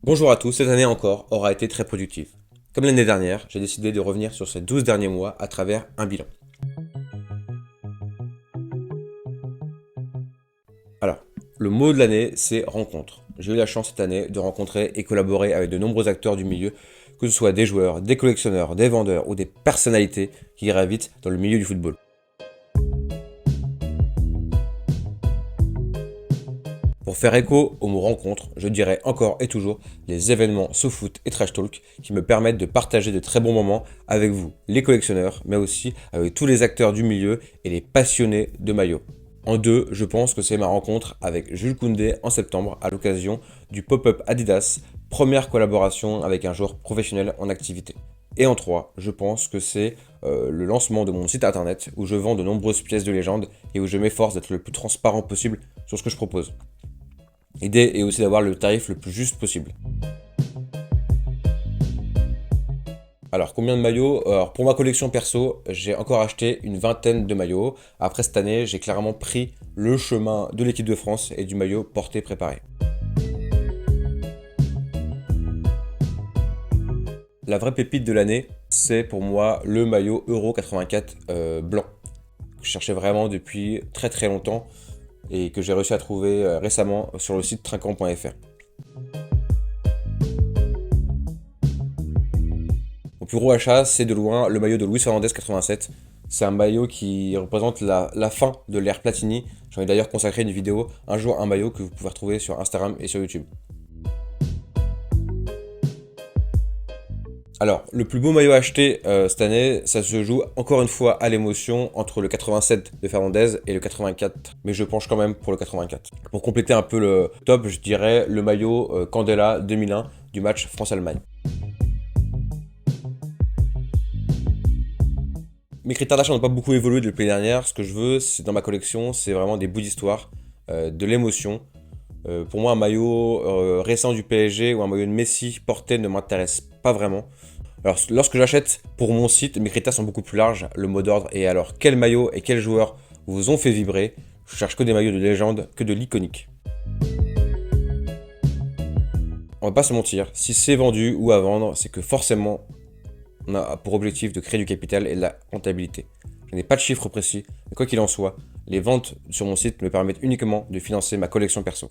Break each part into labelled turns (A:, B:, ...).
A: Bonjour à tous, cette année encore aura été très productive. Comme l'année dernière, j'ai décidé de revenir sur ces 12 derniers mois à travers un bilan. Alors, le mot de l'année, c'est rencontre. J'ai eu la chance cette année de rencontrer et collaborer avec de nombreux acteurs du milieu, que ce soit des joueurs, des collectionneurs, des vendeurs ou des personnalités qui gravitent dans le milieu du football. Pour faire écho au mot rencontre, je dirais encore et toujours les événements SoFoot et Trash Talk qui me permettent de partager de très bons moments avec vous, les collectionneurs, mais aussi avec tous les acteurs du milieu et les passionnés de maillots. En deux, je pense que c'est ma rencontre avec Jules Koundé en septembre à l'occasion du pop-up Adidas, première collaboration avec un joueur professionnel en activité. Et en trois, je pense que c'est le lancement de mon site internet où je vends de nombreuses pièces de légende et où je m'efforce d'être le plus transparent possible sur ce que je propose. L'idée est aussi d'avoir le tarif le plus juste possible. Alors, combien de maillots? Alors, pour ma collection perso, j'ai encore acheté une vingtaine de maillots. Après cette année, j'ai clairement pris le chemin de l'équipe de France et du maillot porté préparé. La vraie pépite de l'année, c'est pour moi le maillot Euro 84 blanc. Que je cherchais vraiment depuis très très longtemps et que j'ai réussi à trouver récemment sur le site trinquant.fr. Mon plus gros achat, c'est de loin le maillot de Luis Fernandez 87. C'est un maillot qui représente la fin de l'ère Platini. J'en ai d'ailleurs consacré une vidéo, un jour un maillot, que vous pouvez retrouver sur Instagram et sur YouTube. Alors, le plus beau maillot acheté cette année, ça se joue encore une fois à l'émotion entre le 87 de Fernandez et le 84. Mais je penche quand même pour le 84. Pour compléter un peu le top, je dirais le maillot Candela 2001 du match France-Allemagne. Mes critères d'achat n'ont pas beaucoup évolué depuis l'année dernière. Ce que je veux, c'est dans ma collection, c'est vraiment des bouts d'histoire, de l'émotion. Pour moi, un maillot récent du PSG ou un maillot de Messi porté ne m'intéresse pas vraiment. Alors, lorsque j'achète pour mon site, mes critères sont beaucoup plus larges. Le mot d'ordre est alors quel maillot et quel joueur vous ont fait vibrer. Je cherche que des maillots de légende, que de l'iconique. On va pas se mentir, si c'est vendu ou à vendre, c'est que forcément, on a pour objectif de créer du capital et de la rentabilité. Je n'ai pas de chiffre précis, mais quoi qu'il en soit, les ventes sur mon site me permettent uniquement de financer ma collection perso.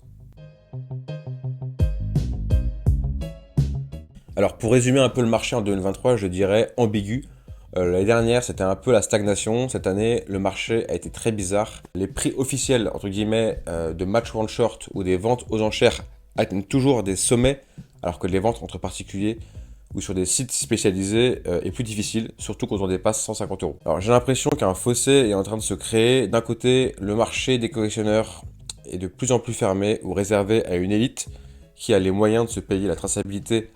A: Alors pour résumer un peu le marché en 2023, je dirais ambigu. L'année dernière, c'était un peu la stagnation. Cette année, le marché a été très bizarre. Les prix officiels, entre guillemets, de match one short ou des ventes aux enchères atteignent toujours des sommets, alors que les ventes entre particuliers ou sur des sites spécialisés est plus difficile, surtout quand on dépasse 150 euros. Alors j'ai l'impression qu'un fossé est en train de se créer. D'un côté, le marché des collectionneurs est de plus en plus fermé ou réservé à une élite qui a les moyens de se payer la traçabilité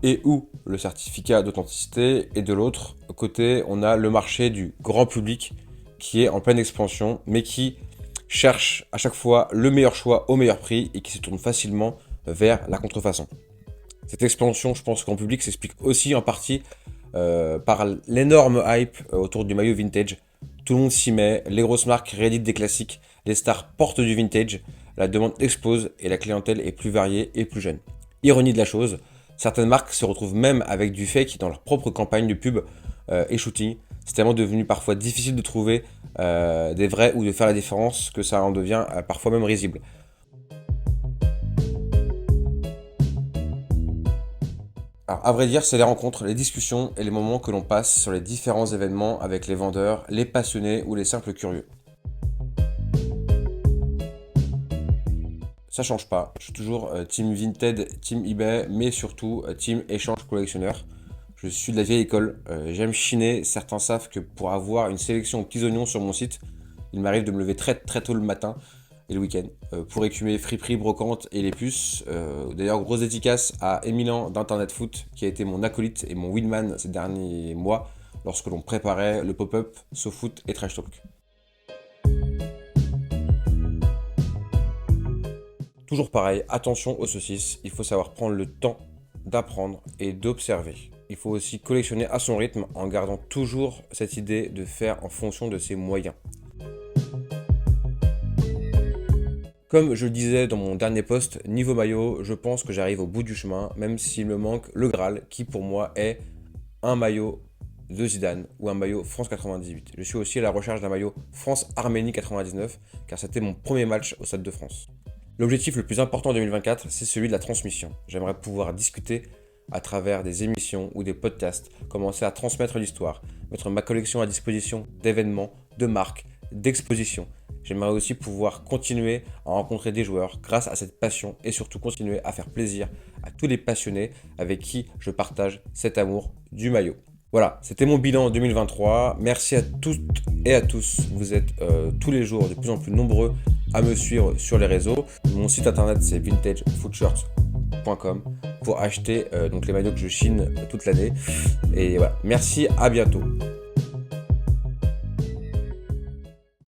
A: et ou le certificat d'authenticité, et de l'autre côté, on a le marché du grand public qui est en pleine expansion, mais qui cherche à chaque fois le meilleur choix au meilleur prix et qui se tourne facilement vers la contrefaçon. Cette expansion, je pense qu'en public, s'explique aussi en partie par l'énorme hype autour du maillot vintage. Tout le monde s'y met, les grosses marques rééditent des classiques, les stars portent du vintage, la demande explose et la clientèle est plus variée et plus jeune. Ironie de la chose, certaines marques se retrouvent même avec du fake dans leur propre campagne de pub et shooting. C'est tellement devenu parfois difficile de trouver des vrais ou de faire la différence que ça en devient parfois même risible. Alors, à vrai dire, c'est les rencontres, les discussions et les moments que l'on passe sur les différents événements avec les vendeurs, les passionnés ou les simples curieux. Ça change pas, je suis toujours team Vinted, team eBay, mais surtout team échange collectionneur. Je suis de la vieille école, j'aime chiner. Certains savent que pour avoir une sélection aux petits oignons sur mon site, il m'arrive de me lever très très tôt le matin et le week-end pour écumer friperies, brocantes et les puces. D'ailleurs, grosse dédicace à Emilan d'Internet Foot qui a été mon acolyte et mon wingman ces derniers mois lorsque l'on préparait le pop-up SoFoot et Trash Talk. Toujours pareil, attention aux saucisses, il faut savoir prendre le temps d'apprendre et d'observer. Il faut aussi collectionner à son rythme en gardant toujours cette idée de faire en fonction de ses moyens. Comme je le disais dans mon dernier post, niveau maillot, je pense que j'arrive au bout du chemin, même s'il me manque le Graal, qui pour moi est un maillot de Zidane ou un maillot France 98. Je suis aussi à la recherche d'un maillot France-Arménie 99, car c'était mon premier match au Stade de France. L'objectif le plus important en 2024, c'est celui de la transmission. J'aimerais pouvoir discuter à travers des émissions ou des podcasts, commencer à transmettre l'histoire, mettre ma collection à disposition d'événements, de marques, d'expositions. J'aimerais aussi pouvoir continuer à rencontrer des joueurs grâce à cette passion et surtout continuer à faire plaisir à tous les passionnés avec qui je partage cet amour du maillot. Voilà, c'était mon bilan 2023. Merci à toutes et à tous. Vous êtes tous les jours de plus en plus nombreux à me suivre sur les réseaux. Mon site internet c'est vintagefootshirts.com pour acheter donc les maillots que je chine toute l'année. Et voilà, merci, à bientôt.